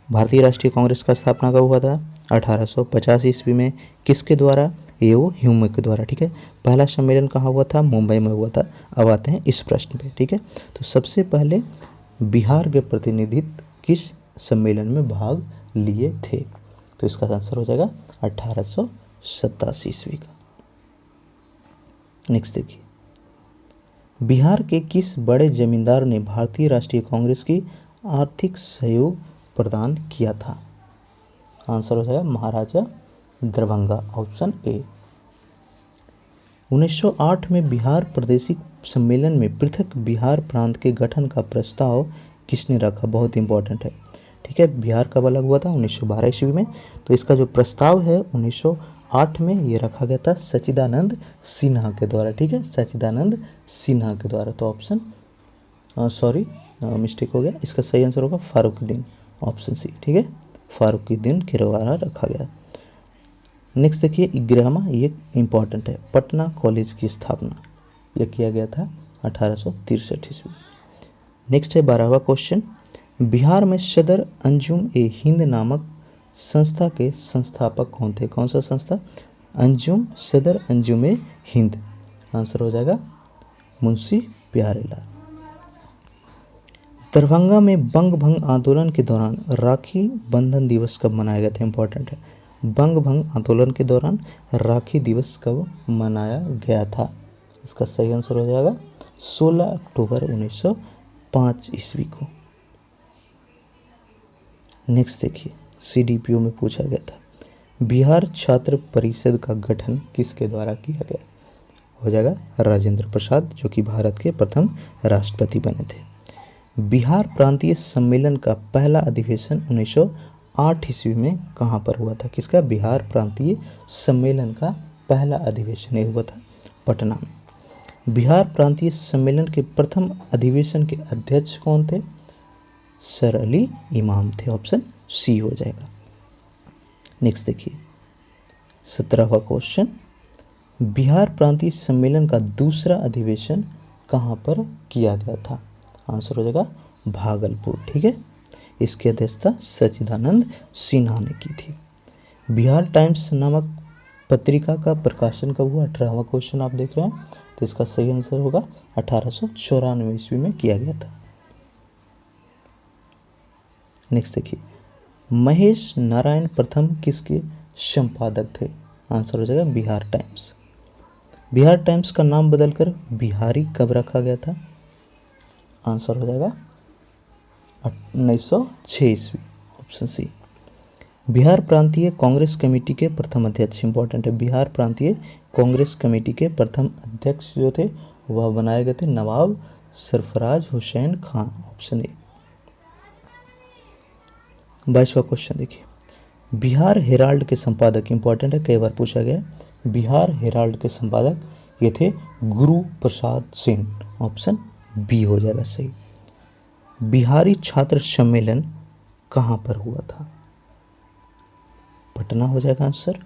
भारतीय राष्ट्रीय कांग्रेस का स्थापना कब हुआ था? 1850 ईस्वी में। किसके द्वारा? एओ ह्यूम के द्वारा। ठीक है, पहला सम्मेलन कहाँ हुआ था? मुंबई में हुआ था। अब आते हैं इस प्रश्न पे। ठीक है, तो सबसे पहले बिहार के प्रतिनिधित्व किस सम्मेलन में भाग लिए थे? तो इसका आंसर हो जाएगा 1887 ईस्वी का। नेक्स्ट देखिए, बिहार के किस बड़े जमींदार ने भारतीय राष्ट्रीय कांग्रेस की आर्थिक सहयोग प्रदान किया था? आंसर हो जाएगा महाराजा दरभंगा, ऑप्शन ए। 1908 में बिहार प्रादेशिक सम्मेलन में पृथक बिहार प्रांत के गठन का प्रस्ताव किसने रखा? बहुत इंपॉर्टेंट है। ठीक है, बिहार कब अलग हुआ था? 1912 ईस्वी में। तो इसका जो प्रस्ताव है 1908 में ये रखा गया था सच्चिदानंद सिन्हा के द्वारा। ठीक है, सच्चिदानंद सिन्हा के द्वारा। तो ऑप्शन मिस्टेक हो गया, इसका सही आंसर होगा फारूकीद्दीन, ऑप्शन सी। ठीक है, फारूकीद्दीन के द्वारा रखा गया। नेक्स्ट देखिए 11वां, ये इंपॉर्टेंट है, पटना कॉलेज की स्थापना यह किया गया था 1863 ईस्वी। नेक्स्ट है 12वां क्वेश्चन, बिहार में सदर अंजुम ए हिंद नामक संस्था के संस्थापक कौन थे? कौन सा संस्था? अंजुम, सदर अंजुम ए हिंद। आंसर हो जाएगा मुंशी प्यारेलाल। दरभंगा में बंग भंग आंदोलन के दौरान राखी बंधन दिवस कब मनाया गया था? इंपॉर्टेंट है, बंग भंग आंदोलन के दौरान राखी दिवस कब मनाया गया था? इसका सही आंसर हो जाएगा 16 अक्टूबर 1905 ईस्वी को। नेक्स्ट देखिए, सीडीपीओ में पूछा गया था, बिहार छात्र परिषद का गठन किसके द्वारा किया गया? हो जाएगा राजेंद्र प्रसाद, जो कि भारत के प्रथम राष्ट्रपति बने थे। बिहार प्रांतीय सम्मेलन का पहला अधिवेशन 1908 ईस्वी में कहाँ पर हुआ था? किसका? बिहार प्रांतीय सम्मेलन का पहला अधिवेशन ये हुआ था पटना में। बिहार प्रांतीय सम्मेलन के प्रथम अधिवेशन के अध्यक्ष कौन थे? सर अली इमाम थे, ऑप्शन सी हो जाएगा। नेक्स्ट देखिए 17वां क्वेश्चन, बिहार प्रांतीय सम्मेलन का दूसरा अधिवेशन कहाँ पर किया गया था? आंसर हो जाएगा भागलपुर। ठीक है, इसकी अध्यक्षता सच्चिदानंद सिन्हा ने की थी। बिहार टाइम्स नामक पत्रिका का प्रकाशन कब हुआ? 18वां क्वेश्चन आप देख रहे हैं, तो इसका सही आंसर होगा 1894 ईस्वी में किया गया था। नेक्स्ट देखिए, महेश नारायण प्रथम किसके संपादक थे? आंसर हो जाएगा बिहार टाइम्स। बिहार टाइम्स का नाम बदलकर बिहारी कब रखा गया था? आंसर हो जाएगा 1906 ईस्वी, ऑप्शन सी। बिहार प्रांतीय कांग्रेस कमेटी के प्रथम अध्यक्ष, इंपॉर्टेंट है, बिहार प्रांतीय कांग्रेस कमेटी के प्रथम अध्यक्ष जो थे वह बनाए गए थे नवाब सरफराज हुसैन खान, ऑप्शन ए। 22वां क्वेश्चन देखिए, बिहार हेराल्ड के संपादक, इंपॉर्टेंट है, कई बार पूछा गया, बिहार हेराल्ड के संपादक ये थे गुरु प्रसाद सिंह, ऑप्शन बी हो जाएगा सही। बिहारी छात्र सम्मेलन कहाँ पर हुआ था? पटना हो जाएगा आंसर।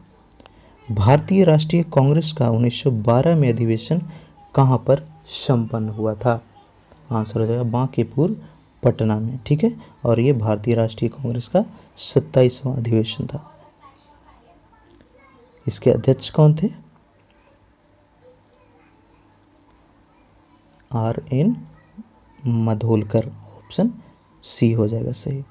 भारतीय राष्ट्रीय कांग्रेस का 1912 में अधिवेशन कहाँ पर संपन्न हुआ था? आंसर हो जाएगा बांकीपुर, पटना में, ठीक है। और ये भारतीय राष्ट्रीय कांग्रेस का 27वां अधिवेशन था। इसके अध्यक्ष कौन थे? RN माडोलकर, ऑप्शन सी हो जाएगा सही।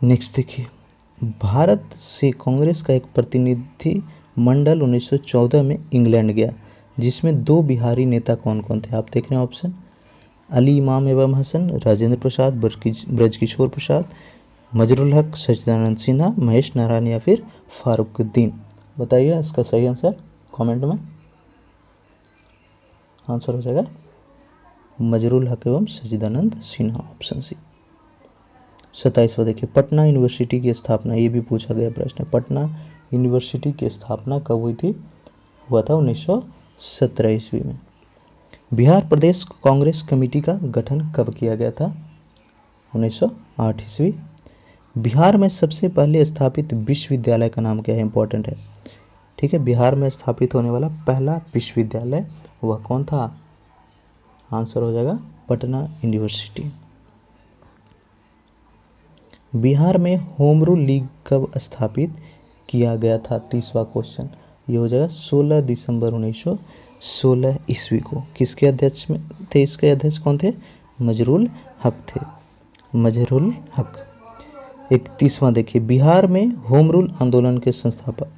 नेक्स्ट देखिए, भारत से कांग्रेस का एक प्रतिनिधि मंडल 1914 में इंग्लैंड गया, जिसमें 2 बिहारी नेता कौन कौन थे? आप देख रहे हैं ऑप्शन, अली इमाम एवं हसन, राजेंद्र प्रसाद, ब्रजकिशोर प्रसाद, मजरुल हक, सच्चिदानंद सिन्हा, महेश नारायण या फिर फारूकुद्दीन। बताइए इसका सही आंसर कमेंट में। आंसर हो जाएगा मजरुल हक एवं सच्चिदानंद सिन्हा, ऑप्शन सी। 27वां देखिए, पटना यूनिवर्सिटी की स्थापना, ये भी पूछा गया प्रश्न है, पटना यूनिवर्सिटी की स्थापना कब हुई थी? हुआ था 1917 ईस्वी में। बिहार प्रदेश कांग्रेस कमेटी का गठन कब किया गया था? 1908 ईस्वी। बिहार में सबसे पहले स्थापित विश्वविद्यालय का नाम क्या है? इंपॉर्टेंट है, ठीक है। बिहार में स्थापित होने वाला पहला विश्वविद्यालय वह कौन था? आंसर हो जाएगा पटना यूनिवर्सिटी। बिहार में होम रूल लीग कब स्थापित किया गया था? 30वां क्वेश्चन, ये हो जाएगा 16 दिसंबर 1916 ईस्वी को। किसके अध्यक्ष में थे? इसके अध्यक्ष कौन थे? मजरुल हक थे, मजरुल हक। 31वां देखिए, बिहार में होम रूल आंदोलन के संस्थापक,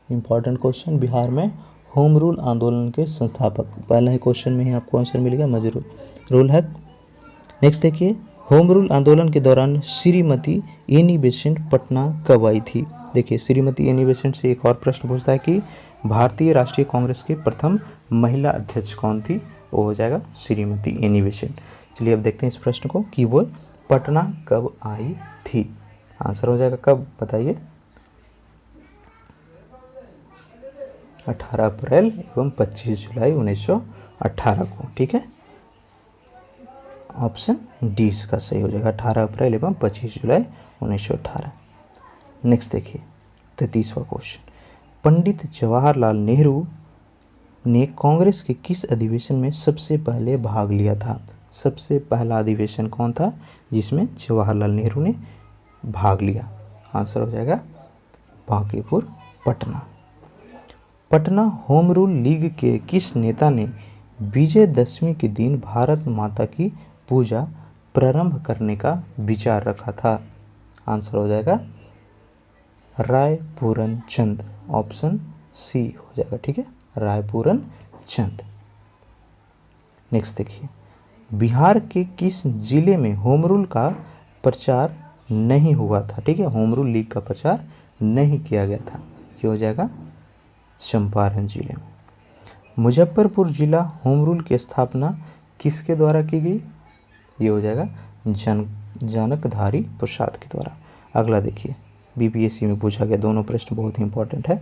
इंपॉर्टेंट क्वेश्चन, बिहार में होम रूल आंदोलन के संस्थापक, पहला ही क्वेश्चन में ही आपको आंसर मिलेगा मजरुल हक। नेक्स्ट देखिए, होम रूल आंदोलन के दौरान श्रीमती एनी बेसेंट पटना कब आई थी? देखिए, श्रीमती एनी बेसेंट से एक और प्रश्न पूछता है कि भारतीय राष्ट्रीय कांग्रेस की प्रथम महिला अध्यक्ष कौन थी? वो हो जाएगा श्रीमती एनी बेसेंट। चलिए अब देखते हैं इस प्रश्न को कि वो पटना कब आई थी। आंसर हो जाएगा कब, बताइए? 18 अप्रैल एवं 25 जुलाई 1918 को, ठीक है। ऑप्शन डी इसका सही हो जाएगा, 18 अप्रैल एवं 25 जुलाई 1918। नेक्स्ट देखिए 33वां क्वेश्चन, पंडित जवाहरलाल नेहरू ने कांग्रेस के किस अधिवेशन में सबसे पहले भाग लिया था? सबसे पहला अधिवेशन कौन था जिसमें जवाहरलाल नेहरू ने भाग लिया? आंसर हो जाएगा Bankipur, Patna. Patna home rule league के किस नेता ने विजयदशमी के दिन भारत माता की पूजा प्रारंभ करने का विचार रखा था? आंसर हो जाएगा रायपूरन चंद, ऑप्शन सी हो जाएगा, ठीक है, रायपूरन चंद। नेक्स्ट देखिए, बिहार के किस जिले में होम रूल का प्रचार नहीं हुआ था? ठीक है, होम रूल लीग का प्रचार नहीं किया गया था, ये हो जाएगा चंपारण जिले में। मुजफ्फरपुर जिला होम रूल की स्थापना किसके द्वारा की गई? ये हो जाएगा जानकधारी प्रसाद के द्वारा। अगला देखिए, बीपीएससी में पूछा गया, दोनों प्रश्न बहुत ही इंपॉर्टेंट है,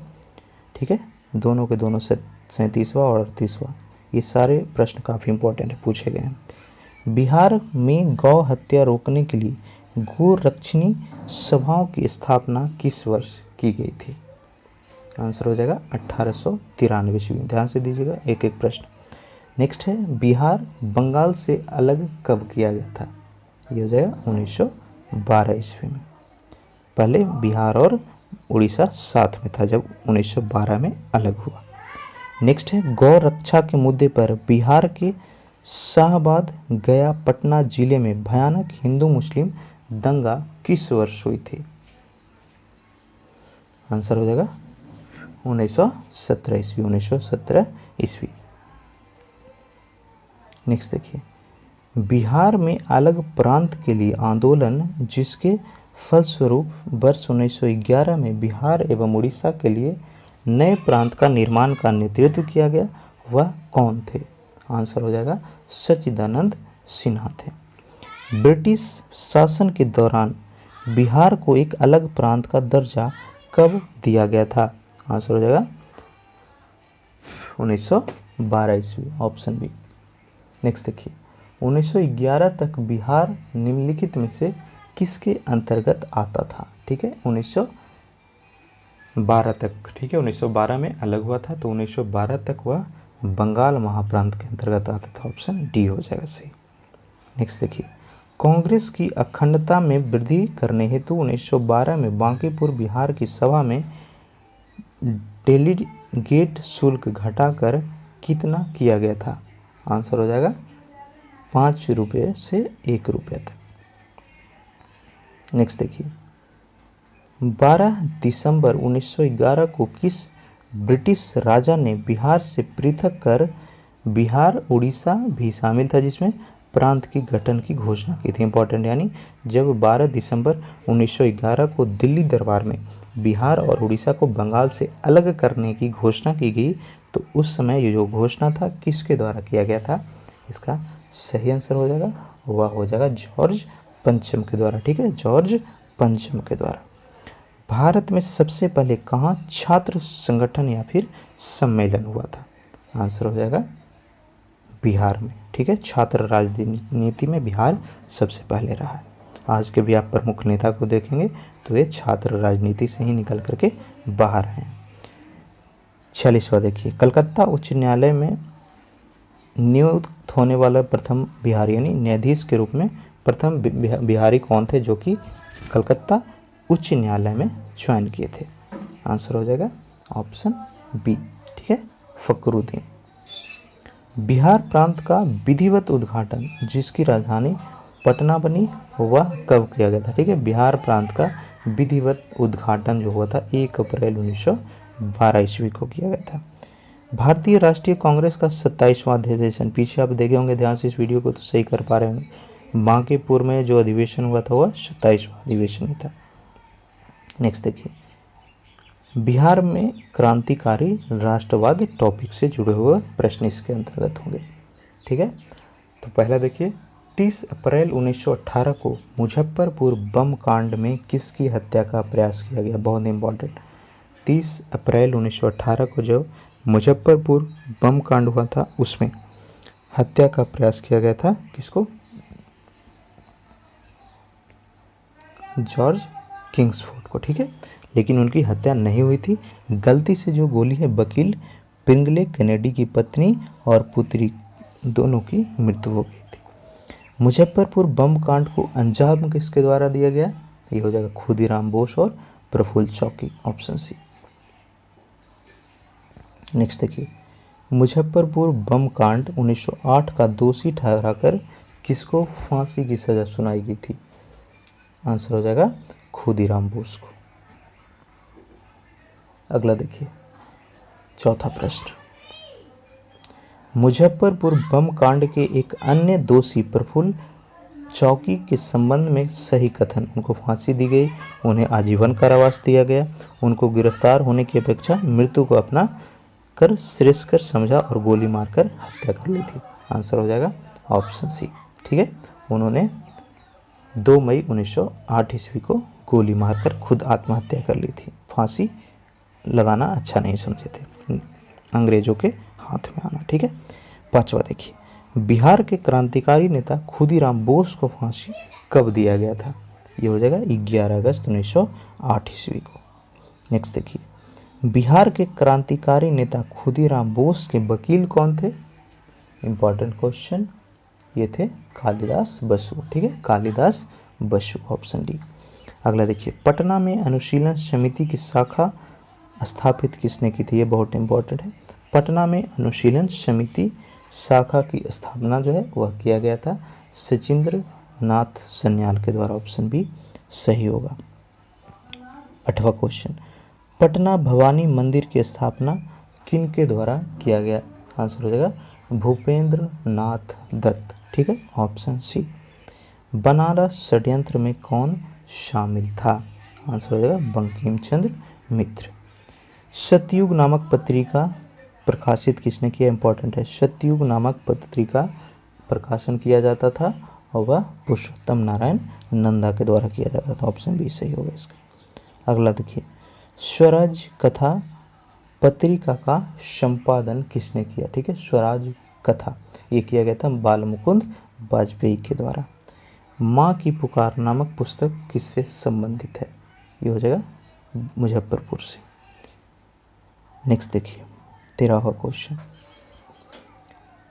ठीक है, दोनों के दोनों 37वां और 38वां, ये सारे प्रश्न काफ़ी इंपॉर्टेंट है, पूछे गए हैं। बिहार में गौ हत्या रोकने के लिए गो रक्षणी सभाओं की स्थापना किस वर्ष की गई थी? आंसर हो जाएगा 1893 ईस्वी। ध्यान से दीजिएगा, एक एक प्रश्न। नेक्स्ट है, बिहार बंगाल से अलग कब किया गया था? ये हो जाएगा 1912 ईस्वी में। पहले बिहार और उड़ीसा साथ में था जब 1912 में अलग हुआ। नेक्स्ट है गौ रक्षा के मुद्दे पर बिहार के शाहाबाद, गया, पटना जिले में भयानक हिंदू मुस्लिम दंगा किस वर्ष हुई थी? आंसर हो जाएगा 1917 ईस्वी, 1917 ईस्वी। नेक्स्ट देखिए, बिहार में अलग प्रांत के लिए आंदोलन जिसके फलस्वरूप वर्ष 1911 में बिहार एवं उड़ीसा के लिए नए प्रांत का निर्माण का नेतृत्व किया गया, वह कौन थे? आंसर हो जाएगा सच्चिदानंद सिन्हा थे। ब्रिटिश शासन के दौरान बिहार को एक अलग प्रांत का दर्जा कब दिया गया था? आंसर हो जाएगा 1912 ईस्वी, ऑप्शन बी। नेक्स्ट देखिए, 1911 तक बिहार निम्नलिखित में से किसके अंतर्गत आता था? ठीक है, 1912 तक, ठीक है, 1912 में अलग हुआ था तो 1912 तक वह बंगाल महाप्रांत के अंतर्गत आता था। ऑप्शन डी हो जाएगा सही। नेक्स्ट देखिए, कांग्रेस की अखंडता में वृद्धि करने हेतु 1912 में बांकीपुर बिहार की सभा में डेलीगेट शुल्क घटाकर कितना किया गया था? आंसर हो जाएगा 5 रुपये से 1 रुपये तक। नेक्स्ट देखिए, 12 दिसंबर 1911 को किस ब्रिटिश राजा ने बिहार से पृथक कर बिहार उड़ीसा भी शामिल था जिसमें प्रांत की गठन की घोषणा की थी? इंपॉर्टेंट, यानी जब 12 दिसंबर 1911 को दिल्ली दरबार में बिहार और उड़ीसा को बंगाल से अलग करने की घोषणा की गई तो उस समय ये जो घोषणा था किसके द्वारा किया गया था? इसका सही आंसर हो जाएगा, वह हो जाएगा जॉर्ज पंचम के द्वारा। ठीक है, जॉर्ज पंचम के द्वारा। भारत में सबसे पहले कहाँ छात्र संगठन या फिर सम्मेलन हुआ था? आंसर हो जाएगा बिहार में। ठीक है, छात्र राजनीति में बिहार सबसे पहले रहा है। आज के भी आप प्रमुख नेता को देखेंगे तो ये छात्र राजनीति से ही निकल करके बाहर हैं। 46वां देखिए, कलकत्ता उच्च न्यायालय में नियुक्त होने वाला प्रथम बिहारी यानी न्यायाधीश के रूप में प्रथम बिहारी कौन थे जो कि कलकत्ता उच्च न्यायालय में ज्वाइन किए थे? आंसर हो जाएगा ऑप्शन बी। ठीक है, फखरुद्दीन। बिहार प्रांत का विधिवत उद्घाटन जिसकी राजधानी पटना बनी वह कब किया गया था? ठीक है, बिहार प्रांत का विधिवत उद्घाटन जो हुआ था 1 अप्रैल 1912 ईस्वी को किया गया था। भारतीय राष्ट्रीय कांग्रेस का 27वां अधिवेशन, पीछे आप देखे होंगे ध्यान से इस वीडियो को तो सही कर पा रहे होंगे, बांकीपुर में जो अधिवेशन हुआ था वह 27वां अधिवेशन ही था। नेक्स्ट देखिए, बिहार में क्रांतिकारी राष्ट्रवाद टॉपिक से जुड़े हुए प्रश्न इसके अंतर्गत होंगे। ठीक है, तो पहला देखिए, 30 अप्रैल 1918 को मुजफ्फरपुर बम कांड में किसकी हत्या का प्रयास किया गया? बहुत इंपॉर्टेंट, 30 अप्रैल 1918 को जो मुजफ्फरपुर बम कांड हुआ था उसमें हत्या का प्रयास किया गया था किसको? जॉर्ज किंग्सफोर्ड को। ठीक है, लेकिन उनकी हत्या नहीं हुई थी, गलती से जो गोली है वकील पिंगले कैनेडी की पत्नी और पुत्री दोनों की मृत्यु हो गई थी। मुजफ्फरपुर बम कांड को अंजाम किसके द्वारा दिया गया? ये हो जाएगा खुदीराम बोस और प्रफुल्ल चौकी, ऑप्शन सी। नेक्स्ट देखिए, मुजफ्फरपुर बम कांड 1908 का दोषी ठहराकर किसको फांसी की सजा सुनाई गई थी? आंसर हो जाएगा खुदीराम बोस को। अगला देखिए, चौथा प्रश्न, मुजफ्फरपुर बम कांड के एक अन्य दोषी प्रफुल्ल चौकी के संबंध में सही कथन, उनको फांसी दी गई, उन्हें आजीवन कारावास दिया गया, उनको गिरफ्तार होने की अपेक्षा मृत्यु को अपना कर श्रेष्ठकर समझा और गोली मारकर हत्या कर ली थी? आंसर हो जाएगा ऑप्शन सी। ठीक है, उन्होंने 2 मई 1908 ईस्वी को गोली मारकर खुद आत्महत्या कर ली थी। फांसी लगाना अच्छा नहीं समझे थे, अंग्रेजों के हाथ में आना। ठीक है, 5वां देखिए, बिहार के क्रांतिकारी नेता खुदीराम बोस को फांसी कब दिया गया था? ये हो जाएगा 11 अगस्त 1908 ईस्वी को। नेक्स्ट देखिए, बिहार के क्रांतिकारी नेता खुदीराम बोस के वकील कौन थे? इंपॉर्टेंट क्वेश्चन, ये थे कालिदास बसु, ठीक है, कालिदास बसु, ऑप्शन डी। अगला देखिए, पटना में अनुशीलन समिति की शाखा स्थापित किसने की थी? ये बहुत इंपॉर्टेंट है। पटना में अनुशीलन समिति शाखा की स्थापना जो है वह किया गया था सचिंद्र नाथ सन्याल के द्वारा, ऑप्शन बी सही होगा। 8वां क्वेश्चन, पटना भवानी मंदिर की स्थापना किन के द्वारा किया गया? आंसर हो जाएगा भूपेंद्र नाथ दत्त, ठीक है, ऑप्शन सी। बनारस षड्यंत्र में कौन शामिल था? आंसर हो जाएगा बंकिम चंद्र मित्र। सतयुग नामक पत्रिका प्रकाशित किसने किया? इंपॉर्टेंट है, सतयुग नामक पत्रिका प्रकाशन किया जाता था और वह पुरुषोत्तम नारायण नंदा के द्वारा किया जाता था, ऑप्शन बी सही होगा इसका। अगला देखिए, स्वराज कथा पत्रिका का संपादन किसने किया? ठीक है, स्वराज कथा ये किया गया था बालमुकुंद वाजपेयी के द्वारा। माँ की पुकार नामक पुस्तक किससे संबंधित है? ये हो जाएगा मुजफ्फरपुर से। नेक्स्ट देखिए 13वां क्वेश्चन,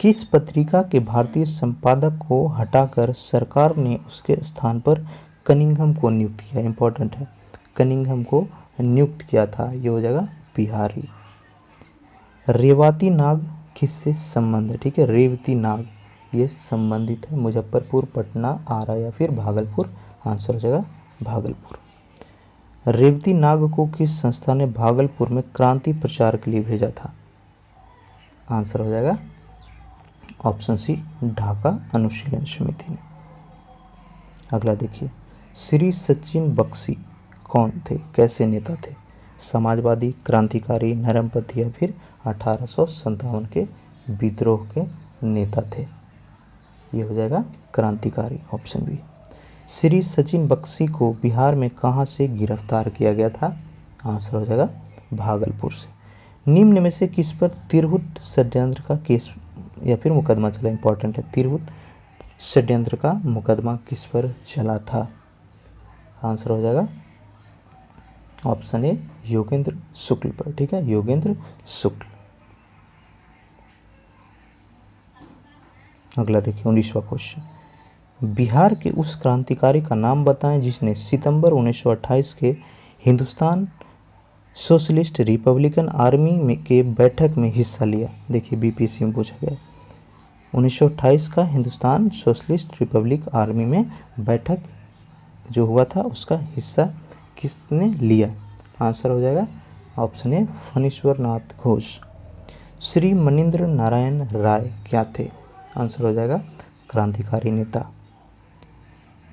किस पत्रिका के भारतीय संपादक को हटाकर सरकार ने उसके स्थान पर कनिंघम को नियुक्त किया? इंपॉर्टेंट है, कनिंघम को नियुक्त किया था, ये हो जाएगा बिहारी। रेवाती नाग किससे संबंध है? ठीक है, रेवती नाग ये संबंधित है मुजफ्फरपुर, पटना, आरा या फिर भागलपुर, आंसर हो जाएगा भागलपुर। रेवती नाग को किस संस्था ने भागलपुर में क्रांति प्रचार के लिए भेजा था? आंसर हो जाएगा ऑप्शन सी ढाका अनुशीलन समिति ने। अगला देखिए, श्री सचिन बख्शी कौन थे, कैसे नेता थे? समाजवादी, क्रांतिकारी, नरमपंथी या फिर 1857 के विद्रोह के नेता थे? ये हो जाएगा क्रांतिकारी, ऑप्शन बी। श्री सचिन बख्शी को बिहार में कहाँ से गिरफ्तार किया गया था? आंसर हो जाएगा भागलपुर से। निम्न में से किस पर तिरहुत षड्यंत्र का केस या फिर मुकदमा चला? इंपॉर्टेंट है, तिरहुत षड्यंत्र का मुकदमा किस पर चला था? आंसर हो जाएगा ऑप्शन ए योगेंद्र शुक्ल पर, ठीक है, योगेंद्र शुक्ल। अगला देखिए 19वां क्वेश्चन, बिहार के उस क्रांतिकारी का नाम बताएं जिसने सितंबर 1928 के हिंदुस्तान सोशलिस्ट रिपब्लिकन आर्मी में के बैठक में हिस्सा लिया? देखिए बीपीएससी में पूछा गया, 1928 का हिंदुस्तान सोशलिस्ट रिपब्लिक आर्मी में बैठक जो हुआ था उसका हिस्सा किसने लिया? आंसर हो जाएगा ऑप्शन ए फणीश्वर नाथ घोष। श्री मनीन्द्र नारायण राय क्या थे? आंसर हो जाएगा क्रांतिकारी नेता।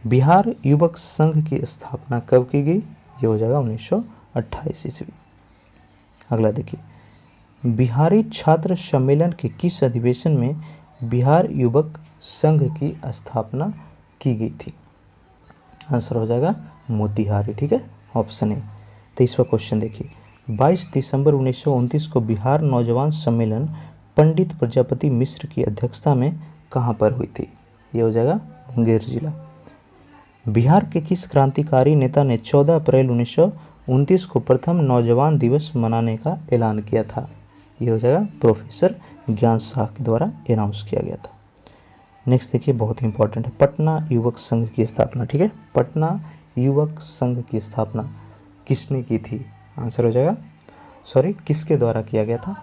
बिहार युवक संघ की स्थापना कब की गई? ये हो जाएगा 1928 ईस्वी। अगला देखिए, बिहारी छात्र सम्मेलन के किस अधिवेशन में बिहार युवक संघ की स्थापना की गई थी? आंसर हो जाएगा मोतिहारी, ठीक है, ऑप्शन ए। 23वां क्वेश्चन देखिए, 22 दिसंबर 1929 को बिहार नौजवान सम्मेलन पंडित प्रजापति मिश्र की अध्यक्षता में कहाँ पर हुई थी? ये हो जाएगा मुंगेर जिला। बिहार के किस क्रांतिकारी नेता ने 14 अप्रैल 1929 को प्रथम नौजवान दिवस मनाने का ऐलान किया था? ये हो जाएगा प्रोफेसर ज्ञान शाह के द्वारा अनाउंस किया गया था। नेक्स्ट देखिए बहुत इंपॉर्टेंट है, पटना युवक संघ की स्थापना, ठीक है, पटना युवक संघ की स्थापना किसने की थी? आंसर हो जाएगा किसके द्वारा किया गया था?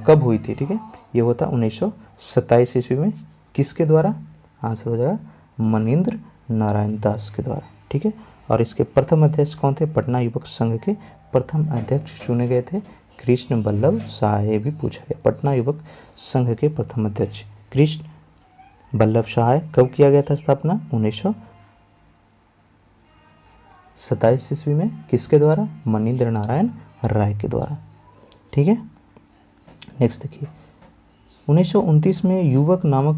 कब हुई थी? ठीक है, ये होता 1927 ईस्वी में। किसके द्वारा? आंसर हो जाएगा मनीन्द्र नारायण दास के द्वारा, ठीक है। और इसके प्रथम अध्यक्ष कौन थे? पटना युवक संघ के प्रथम अध्यक्ष चुने गए थे कृष्ण बल्लभ शाह। ये भी पूछा गया, पटना युवक संघ के प्रथम अध्यक्ष कृष्ण बल्लभ शाह। कब किया गया था स्थापना? 1927 ईस्वी में। किसके द्वारा? मनीन्द्र नारायण राय के द्वारा, ठीक है। नेक्स्ट देखिए, 1929 में युवक नामक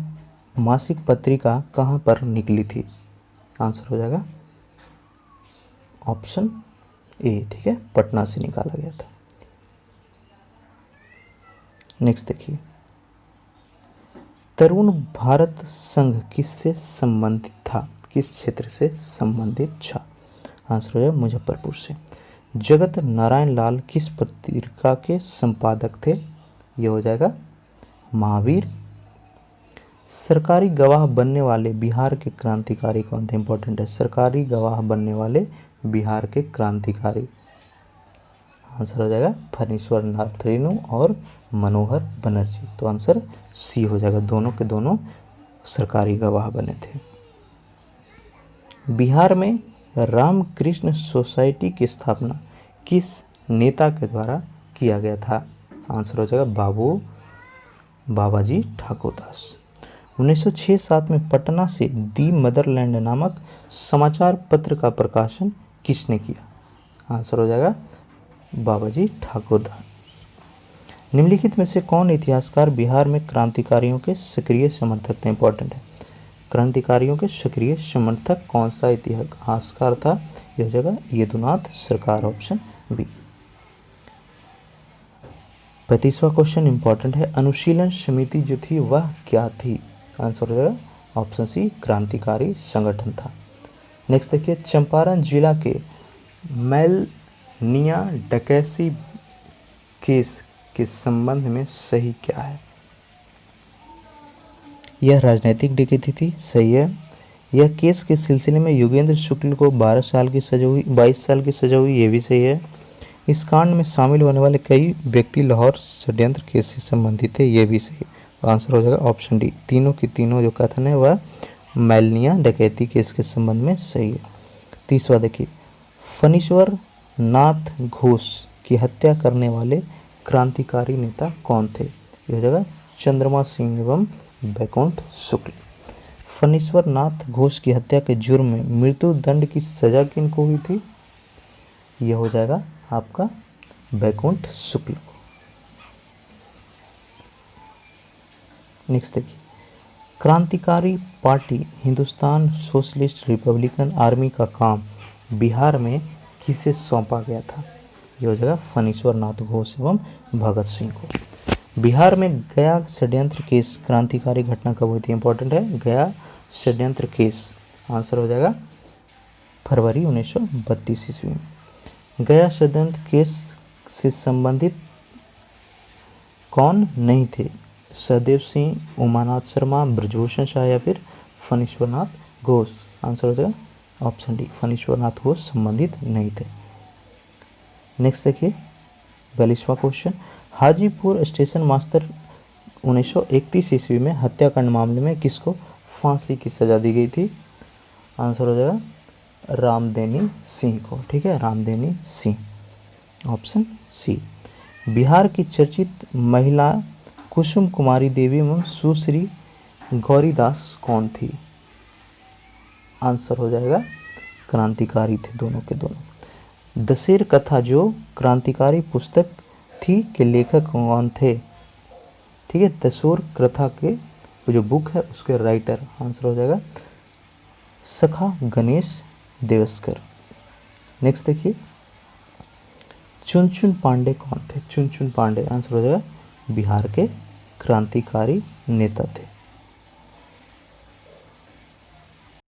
मासिक पत्रिका कहाँ पर निकली थी? आंसर हो जाएगा ऑप्शन ए, ठीक है, पटना से निकाला गया था। नेक्स्ट देखिए, तरुण भारत संघ किससे संबंधित था? किस क्षेत्र से संबंधित था? आंसर हो जाएगा मुजफ्फरपुर से। जगत नारायण लाल किस पत्रिका के संपादक थे? ये हो जाएगा महावीर। सरकारी गवाह बनने वाले बिहार के क्रांतिकारी कौन थे? इंपॉर्टेंट है, सरकारी गवाह बनने वाले बिहार के क्रांतिकारी। आंसर हो जाएगा फणीश्वर नाथ रेणु और मनोहर बनर्जी। तो आंसर सी हो जाएगा, दोनों के दोनों सरकारी गवाह बने थे। बिहार में रामकृष्ण सोसाइटी की स्थापना किस नेता के द्वारा किया गया था? आंसर हो जाएगा बाबाजी ठाकुरदास। 1906-7 में पटना से दी मदरलैंड नामक समाचार पत्र का प्रकाशन किसने किया? आंसर हो जाएगा बाबाजी ठाकुरदास। निम्नलिखित में से कौन इतिहासकार बिहार में क्रांतिकारियों के सक्रिय समर्थक थे? इंपॉर्टेंट है, क्रांतिकारियों के सक्रिय समर्थक कौन सा इतिहासकार था? यह हो जाएगा यदुनाथ सरकार, ऑप्शन बी। 35वां क्वेश्चन इंपॉर्टेंट है, अनुशीलन समिति जो थी वह क्या थी? आंसर हो जाएगा ऑप्शन सी, क्रांतिकारी संगठन था। नेक्स्ट देखिए, चंपारण जिला के मैलनिया डकैती केस के संबंध में सही क्या है? यह राजनीतिक डकैती थी, सही है। यह केस के सिलसिले में योगेंद्र शुक्ल को 12 साल की सजा हुई, 22 साल की सजा हुई, ये भी सही है। इस कांड में शामिल होने वाले कई व्यक्ति लाहौर षड्यंत्र केस से संबंधित थे, ये भी सही। तो आंसर हो जाएगा ऑप्शन डी, तीनों की तीनों जो कथन है वह मैलनिया डकैती केस के संबंध में सही है। 30वां देखिए, फणीश्वर नाथ घोष की हत्या करने वाले क्रांतिकारी नेता कौन थे? यह हो जाएगा चंद्रमा सिंह एवं बैकुंठ शुक्ल। फणीश्वर नाथ घोष की हत्या के जुर्म में मृत्यु दंड की सजा किनको हुई थी? यह हो जाएगा आपका बैकुंठ शुक्ल को। नेक्स्ट देखिए, क्रांतिकारी party Hindustan socialist Republican army का काम बिहार में किसे सौंपा गया था? यह हो जाएगा फणीश्वर नाथ घोष एवं भगत सिंह को। बिहार में गया षड्यंत्र केस क्रांतिकारी घटना कब हुई थी? इंपॉर्टेंट है, गया षड्यंत्र केस। आंसर हो जाएगा फरवरी 1932 ईस्वी में। गया षड्यंत्र केस से संबंधित कौन नहीं थे? सहदेव सिंह, उमानाथ शर्मा, ब्रजभूषण शाह या फिर फणीश्वर नाथ घोष? आंसर हो जाएगा ऑप्शन डी, फणीश्वर नाथ घोष संबंधित नहीं थे। नेक्स्ट देखिए, 42वां क्वेश्चन, हाजीपुर स्टेशन मास्टर 1931 ईस्वी में हत्याकांड मामले में किसको फांसी की सजा दी गई थी? आंसर हो जाएगा रामदेनी सिंह को। ठीक है, रामदेनी सिंह, ऑप्शन सी। बिहार की चर्चित महिला कुसुम कुमारी देवी एवं सुश्री गौरीदास कौन थी? आंसर हो जाएगा क्रांतिकारी थे, दोनों के दोनों। दशेर कथा जो क्रांतिकारी पुस्तक थी के लेखक कौन थे? ठीक है, दशोर कथा के जो बुक है उसके राइटर। आंसर हो जाएगा सखा गणेश देवस्कर। नेक्स्ट देखिए, चुनचुन पांडे कौन थे? चुनचुन पांडे, आंसर हो जाएगा बिहार के क्रांतिकारी नेता थे।